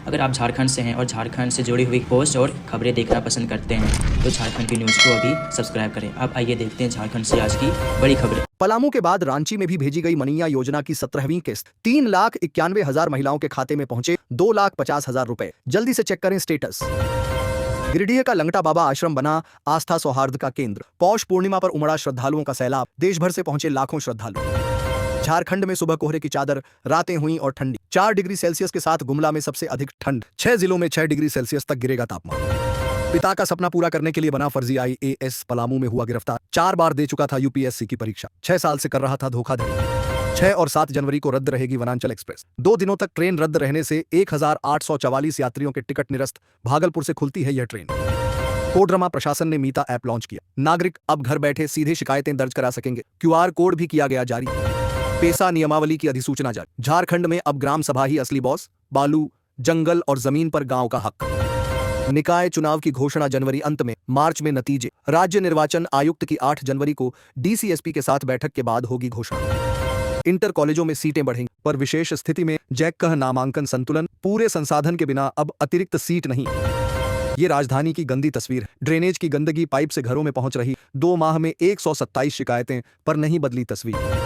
अगर आप झारखंड से हैं और झारखंड से जुड़ी हुई पोस्ट और खबरें देखना पसंद करते हैं तो झारखंड की न्यूज़ को अभी सब्सक्राइब करें। अब आइए देखते हैं झारखंड से आज की बड़ी खबरें। पलामू के बाद रांची में भी भेजी गई मनैया योजना की 17वीं किस्त 3,91,000 महिलाओं के खाते में पहुंचे 2,50,000 रुपए। जल्दी से चेक करें स्टेटस। गिरिडीह का लंगटा बाबा आश्रम बना आस्था सौहार्द का केंद्र। पौष पूर्णिमा पर उमड़ा श्रद्धालुओं का सैलाब। देश भर से पहुंचे लाखों श्रद्धालु। झारखंड में सुबह कोहरे की चादर, रातें हुई और ठंडी। 4 डिग्री सेल्सियस के साथ गुमला में सबसे अधिक ठंड। 6 जिलों में 6 डिग्री सेल्सियस तक गिरेगा तापमान। पिता का सपना पूरा करने के लिए बना फर्जी IAS पलामू में हुआ गिरफ्तार। 4 बार दे चुका था UPSC की परीक्षा। 6 साल से कर रहा था धोखाधड़ी। 6 और 7 जनवरी को रद्द रहेगी वनांचल एक्सप्रेस। 2 दिनों तक ट्रेन रद्द रहने से 1,844 यात्रियों के टिकट निरस्त। भागलपुर से खुलती है यह ट्रेन। कोडरमा प्रशासन ने मीता ऐप लॉन्च किया। नागरिक अब घर बैठे सीधे शिकायतें दर्ज करा सकेंगे। QR कोड भी किया गया जारी। पेशा नियमावली की अधिसूचना जारी। झारखंड में अब ग्राम सभा ही असली बॉस। बालू, जंगल और जमीन पर गांव का हक। निकाय चुनाव की घोषणा जनवरी अंत में, मार्च में नतीजे। राज्य निर्वाचन आयुक्त की 8 जनवरी को DCSP के साथ बैठक के बाद होगी घोषणा। इंटर कॉलेजों में सीटें बढ़ेंगी, पर विशेष स्थिति में जैक कह नामांकन संतुलन। पूरे संसाधन के बिना अब अतिरिक्त सीट नहीं। ये राजधानी की गंदी तस्वीर है। ड्रेनेज की गंदगी पाइप से घरों में पहुंच रही। 2 माह में 127 शिकायतें, पर नहीं बदली तस्वीर।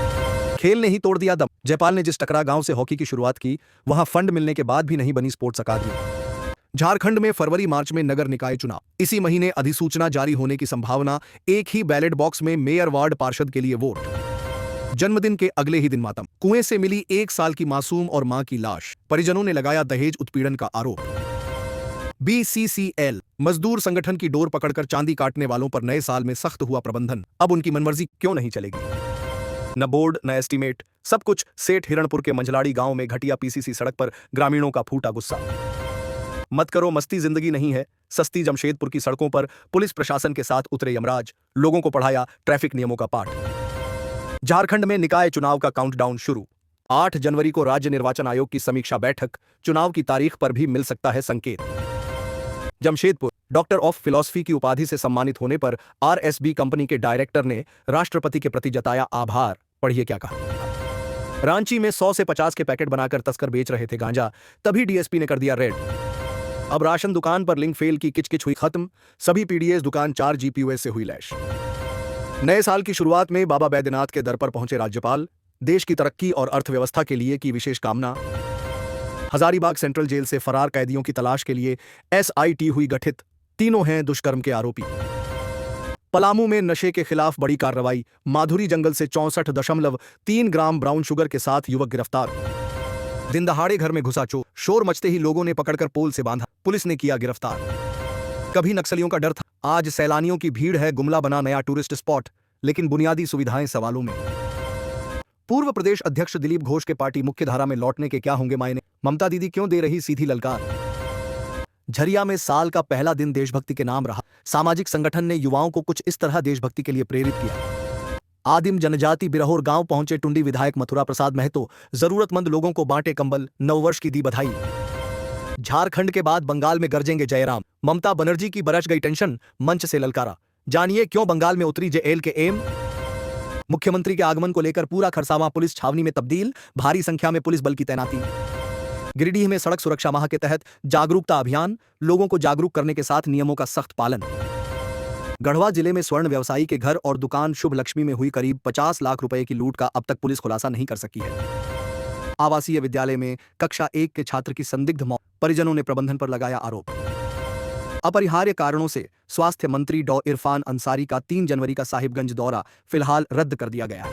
खेल ने ही तोड़ दिया दम। जयपाल ने जिस टकरा गांव से हॉकी की शुरुआत की, वहां फंड मिलने के बाद भी नहीं बनी स्पोर्ट्स अकादमी। झारखंड में फरवरी मार्च में नगर निकाय चुनाव। इसी महीने अधिसूचना जारी होने की संभावना। एक ही बैलेट बॉक्स में मेयर, वार्ड पार्षद के लिए वोट। जन्मदिन के अगले ही दिन मातम। कुएं से मिली 1 साल की मासूम और मां की लाश। परिजनों ने लगाया दहेज उत्पीड़न का आरोप। BCCL मजदूर संगठन की डोर पकड़कर चांदी काटने वालों पर नए साल में सख्त हुआ प्रबंधन। अब उनकी मनमर्जी क्यों नहीं चलेगी। न बोर्ड न एस्टीमेट, सब कुछ सेठ हिरणपुर के मंझलाड़ी गांव में घटिया PCC सड़क पर ग्रामीणों का फूटा गुस्सा। मत करो मस्ती जिंदगी नहीं है। सस्ती जमशेदपुर की सड़कों पर पुलिस प्रशासन के साथ उतरे यमराज। लोगों को पढ़ाया ट्रैफिक नियमों का पाठ। झारखंड में निकाय चुनाव का काउंटडाउन शुरू। 8 जनवरी को राज्य निर्वाचन आयोग की समीक्षा बैठक। चुनाव की तारीख पर भी मिल सकता है संकेत। जमशेदपुर डॉक्टर ऑफ फिलॉसफी की उपाधि से सम्मानित होने पर RSB कंपनी के डायरेक्टर ने राष्ट्रपति के प्रति जताया आभार। पढ़िए क्या कहा। रांची में 100 से 50 के पैकेट बनाकर तस्कर बेच रहे थे गांजा, तभी DSP ने कर दिया रेड। अब राशन दुकान पर लिंक फेल की किचकिच हुई खत्म। सभी PDS दुकान 4 GPUS से हुई लैश। नए साल की शुरुआत में बाबा बैद्यनाथ के दर पर पहुंचे राज्यपाल। देश की तरक्की और अर्थव्यवस्था के लिए की विशेष कामना। हजारीबाग सेंट्रल जेल से फरार कैदियों की तलाश के लिए SIT हुई गठित। तीनों हैं दुष्कर्म के आरोपी। पलामू में नशे के खिलाफ बड़ी कार्रवाई। माधुरी जंगल से 64.3 ग्राम ब्राउन शुगर के साथ युवक गिरफ्तार। दिन दहाड़े घर में घुसा चोर। शोर मचते ही लोगों ने पकड़कर पोल से बांधा। पुलिस ने किया गिरफ्तार। कभी नक्सलियों का डर था, आज सैलानियों की भीड़ है। गुमला बना नया टूरिस्ट स्पॉट, लेकिन बुनियादी सुविधाएं सवालों में। पूर्व प्रदेश अध्यक्ष दिलीप घोष के पार्टी मुख्यधारा में लौटने के क्या होंगे मायने। ममता दीदी क्यों दे रही सीधी ललकार। झरिया में साल का पहला दिन देशभक्ति के नाम रहा। सामाजिक संगठन ने युवाओं को कुछ इस तरह देशभक्ति के लिए प्रेरित किया। आदिम जनजाति बिरहोर गांव पहुंचे टुंडी विधायक मथुरा प्रसाद महतो। जरूरतमंद लोगों को बांटे कंबल। नववर्ष की दी बधाई। झारखंड के बाद बंगाल में गरजेंगे जयराम। ममता बनर्जी की बरस गई टेंशन, मंच से ललकारा। जानिए क्यों बंगाल में उतरी JL के एम। मुख्यमंत्री के आगमन को लेकर पूरा खरसावां पुलिस छावनी में तब्दील। भारी संख्या में पुलिस बल की तैनाती। गिरिडीह में सड़क सुरक्षा माह के तहत जागरूकता अभियान। लोगों को जागरूक करने के साथ नियमों का सख्त पालन। गढ़वा जिले में स्वर्ण व्यवसायी के घर और दुकान शुभ लक्ष्मी में हुई करीब 50 लाख रुपए की लूट का अब तक पुलिस खुलासा नहीं कर सकी है। आवासीय विद्यालय में कक्षा 1 के छात्र की संदिग्ध मौत। परिजनों ने प्रबंधन पर लगाया आरोप। अपरिहार्य कारणों से स्वास्थ्य मंत्री डॉ इरफान अंसारी का 3 जनवरी का साहिबगंज दौरा फिलहाल रद्द कर दिया गया।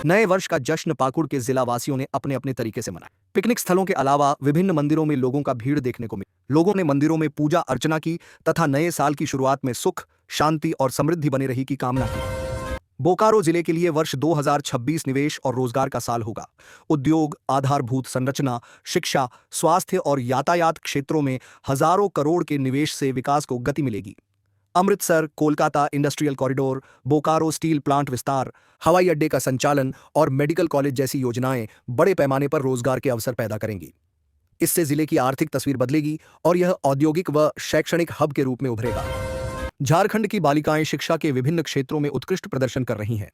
नए वर्ष का जश्न पाकुड़ के जिला वासियों ने अपने अपने तरीके से मनाया। पिकनिक स्थलों के अलावा विभिन्न मंदिरों में लोगों का भीड़ देखने को मिली। लोगों ने मंदिरों में पूजा अर्चना की तथा नए साल की शुरुआत में सुख, शांति और समृद्धि बने रही की कामना की। बोकारो जिले के लिए वर्ष 2026 निवेश और रोजगार का साल होगा। उद्योग, आधारभूत संरचना, शिक्षा, स्वास्थ्य और यातायात क्षेत्रों में हजारों करोड़ के निवेश से विकास को गति मिलेगी। Amritsar Kolkata industrial corridor, Bokaro steel plant विस्तार, हवाई अड्डे का संचालन और मेडिकल कॉलेज जैसी योजनाएं बड़े पैमाने पर रोजगार के अवसर पैदा करेंगी। इससे जिले की आर्थिक तस्वीर बदलेगी और यह औद्योगिक व शैक्षणिक हब के रूप में उभरेगा। झारखंड की बालिकाएं शिक्षा के विभिन्न क्षेत्रों में उत्कृष्ट प्रदर्शन कर रही हैं।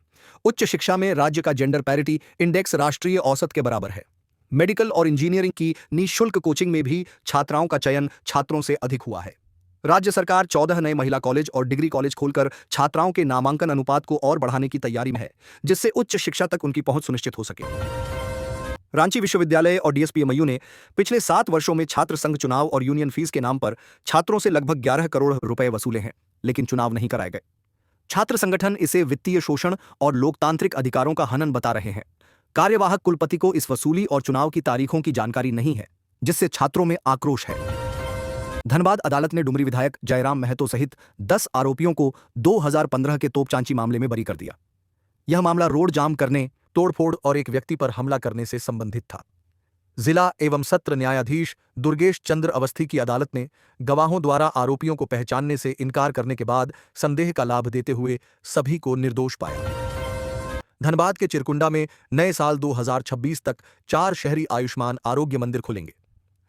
उच्च शिक्षा में राज्य का जेंडर पैरिटी इंडेक्स राष्ट्रीय औसत के बराबर है। मेडिकल और इंजीनियरिंग की निःशुल्क कोचिंग में भी छात्राओं का चयन छात्रों से अधिक हुआ है। राज्य सरकार 14 नए महिला कॉलेज और डिग्री कॉलेज खोलकर छात्राओं के नामांकन अनुपात को और बढ़ाने की तैयारी में है, जिससे उच्च शिक्षा तक उनकी पहुंच सुनिश्चित हो सके। रांची विश्वविद्यालय और डीएसपीएमयू ने पिछले 7 वर्षों में छात्र संघ चुनाव और यूनियन फीस के नाम पर छात्रों से लगभग 11 करोड़ रुपए वसूले हैं, लेकिन चुनाव नहीं कराए गए। छात्र संगठन इसे वित्तीय शोषण और लोकतांत्रिक अधिकारों का हनन बता रहे हैं। कार्यवाहक कुलपति को इस वसूली और चुनाव की तारीखों की जानकारी नहीं है, जिससे छात्रों में आक्रोश है। धनबाद अदालत ने डुमरी विधायक जयराम महतो सहित 10 आरोपियों को 2015 के तोपचांची मामले में बरी कर दिया। यह मामला रोड जाम करने, तोड़फोड़ और एक व्यक्ति पर हमला करने से संबंधित था। जिला एवं सत्र न्यायाधीश दुर्गेश चंद्र अवस्थी की अदालत ने गवाहों द्वारा आरोपियों को पहचानने से इनकार करने के बाद संदेह का लाभ देते हुए सभी को निर्दोष पाया। धनबाद के चिरकुंडा में नए साल 2026 तक 4 शहरी आयुष्मान आरोग्य मंदिर खुलेंगे।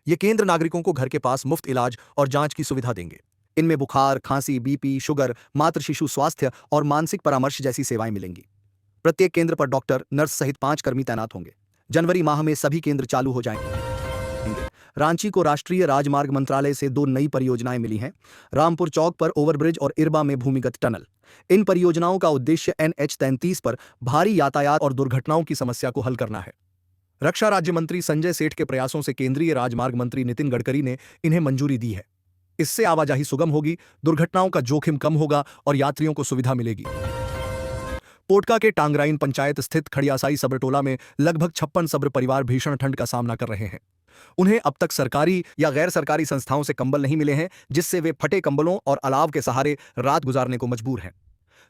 ये केंद्र नागरिकों को घर के पास मुफ्त इलाज और जांच की सुविधा देंगे। इनमें बुखार, खांसी, बीपी, शुगर, मातृ शिशु स्वास्थ्य और मानसिक परामर्श जैसी सेवाएं मिलेंगी। प्रत्येक केंद्र पर डॉक्टर, नर्स सहित 5 कर्मी तैनात होंगे। जनवरी माह में सभी केंद्र चालू हो जाएंगे। रांची को राष्ट्रीय राजमार्ग मंत्रालय से 2 नई परियोजनाएं मिली हैं। रामपुर चौक पर ओवरब्रिज और इरबा में भूमिगत टनल। इन परियोजनाओं का उद्देश्य NH-33 पर भारी यातायात और दुर्घटनाओं की समस्या को हल करना है। रक्षा राज्य मंत्री संजय सेठ के प्रयासों से केंद्रीय राजमार्ग मंत्री नितिन गडकरी ने इन्हें मंजूरी दी है। इससे आवाजाही सुगम होगी, दुर्घटनाओं का जोखिम कम होगा और यात्रियों को सुविधा मिलेगी। पोटका के टांगराइन पंचायत स्थित खड़ियासाई सब्रटोला में लगभग 56 सब्र परिवार भीषण ठंड का सामना कर रहे हैं। उन्हें अब तक सरकारी या गैर सरकारी संस्थाओं से कंबल नहीं मिले हैं, जिससे वे फटे कंबलों और अलाव के सहारे रात गुजारने को मजबूर हैं।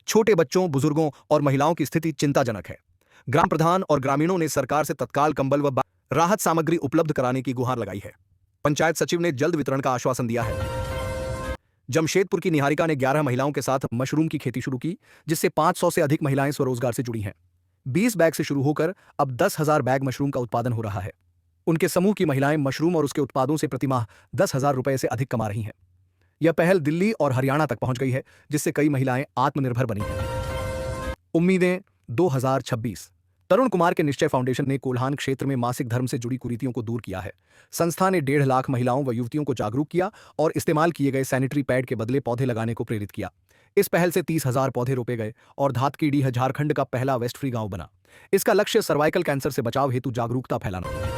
छोटे बच्चों, बुजुर्गों और महिलाओं की स्थिति चिंताजनक है। ग्राम प्रधान और ग्रामीणों ने सरकार से तत्काल कंबल व राहत सामग्री उपलब्ध कराने की गुहार लगाई है। पंचायत सचिव ने जल्द वितरण का आश्वासन दिया है। जमशेदपुर की निहारिका ने 11 महिलाओं के साथ मशरूम की खेती शुरू की, जिससे 500 से अधिक महिलाएं स्वरोजगार से जुड़ी हैं। 20 बैग से शुरू होकर अब 10,000 बैग मशरूम का उत्पादन हो रहा है। उनके समूह की महिलाएं मशरूम और उसके उत्पादों से प्रतिमाह 10,000 रुपए से अधिक कमा रही हैं। यह पहल दिल्ली और हरियाणा तक पहुंच गई है, जिससे कई महिलाएं आत्मनिर्भर बनी हैं। उम्मीदें 2026। तरुण कुमार के निश्चय फाउंडेशन ने कोल्हान क्षेत्र में मासिक धर्म से जुड़ी कुरीतियों को दूर किया है। संस्था ने 1.5 लाख महिलाओं व युवतियों को जागरूक किया और इस्तेमाल किए गए सैनिटरी पैड के बदले पौधे लगाने को प्रेरित किया। इस पहल से 30,000 पौधे रोपे गए और धातकीडीह झारखंड का पहला वेस्ट फ्री गांव बना। इसका लक्ष्य सर्वाइकल कैंसर से बचाव हेतु जागरूकता फैलाना है।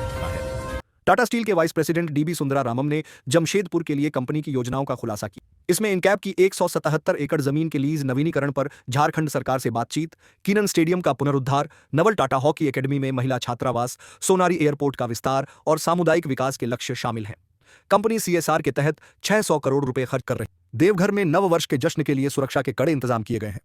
टाटा स्टील के वाइस प्रेसिडेंट डीबी सुंदरारामम ने जमशेदपुर के लिए कंपनी की योजनाओं का खुलासा किया। इसमें इनकैप की 177 एकड़ जमीन के लीज नवीनीकरण पर झारखंड सरकार से बातचीत, कीनन स्टेडियम का पुनरुद्धार, नवल टाटा हॉकी एकेडमी में महिला छात्रावास, सोनारी एयरपोर्ट का विस्तार और सामुदायिक विकास के लक्ष्य शामिल हैं। कंपनी CSR के तहत 600 करोड़ रुपए खर्च कर रही है। देवघर में नव वर्ष के जश्न के लिए सुरक्षा के कड़े इंतजाम किए गए हैं।